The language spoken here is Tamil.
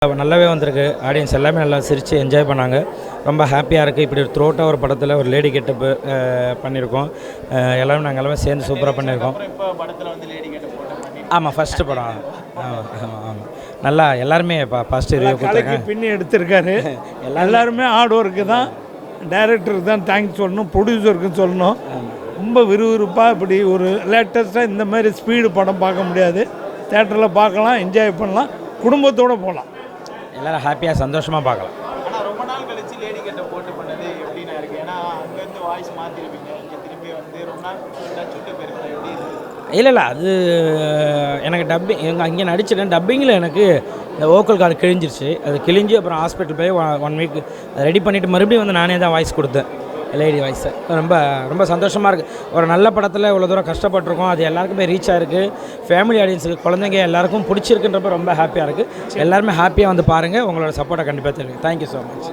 நல்லாவே வந்திருக்கு. ஆடியன்ஸ் எல்லாமே நல்லா சிரித்து என்ஜாய் பண்ணாங்க. ரொம்ப ஹாப்பியாக இருக்குது. இப்படி ஒரு த்ரோட்டாக ஒரு படத்தில் ஒரு லேடி கெட்டப்பு பண்ணியிருக்கோம். எல்லாமே நாங்கள் எல்லாமே சேர்ந்து சூப்பராக பண்ணியிருக்கோம். ஆமாம், ஃபஸ்ட்டு படம். ஆமாம் ஆமாம் ஆமாம் நல்லா எல்லாருமே ஃபஸ்ட்டு ரிவ்யூ கொடுத்துருக்காங்க. பின்னி எடுத்திருக்காரு. எல்லாருமே ஹார்ட் ஒர்க்கு தான். டைரக்டருக்கு தான் தேங்க்ஸ் சொல்லணும், ப்ரொடியூசருக்கு சொல்லணும். ரொம்ப விறுவிறுப்பாக இப்படி ஒரு லேட்டஸ்ட்டாக இந்த மாதிரி ஸ்பீடு படம் பார்க்க முடியாது. தேட்டரில் பார்க்கலாம், என்ஜாய் பண்ணலாம், குடும்பத்தோடு போகலாம். எல்லோரும் ஹாப்பியாக சந்தோஷமாக பார்க்கலாம். ஆனால் ரொம்ப நாள் கழிச்சு லேடி கெட்ட போட்டு பண்ணது எப்படின்னா இருக்குது? ஏன்னா அங்கேருந்து வாய்ஸ் மாற்றிருப்பீங்க, இங்கே திரும்பி வந்து ரொம்ப நாள் டச் விட்டு போயிருக்கா, எப்படி இருக்குது? இல்லை அது எனக்கு டப்பிங் அங்கே நடிச்சிட்டேன். டப்பிங்கில் எனக்கு இந்த வோக்கல் கார்டு கிழிஞ்சிருச்சு. அது கிழிஞ்சி அப்புறம் ஹாஸ்பிட்டல் போய் 1 வீக் ரெடி பண்ணிவிட்டு மறுபடியும் வந்து நானே தான் வாய்ஸ் கொடுத்தேன், லேடி வாய்ஸை. ரொம்ப ரொம்ப சந்தோஷமாக இருக்குது. ஒரு நல்ல படத்தில் இவ்வளோ தூரம் கஷ்டப்பட்டிருக்கோம். அது எல்லாருக்குமே ரீச் ஆகிருக்கு. ஃபேமிலி ஆடியன்ஸுக்கு, குழந்தைங்க எல்லாருக்கும் பிடிச்சிருக்குன்றப்ப ரொம்ப ஹாப்பியாக இருக்குது. எல்லாருமே ஹாப்பியாக வந்து பாருங்கள். உங்களோட சப்போர்ட்டை கண்டிப்பாக தெரியும். Thank you so much.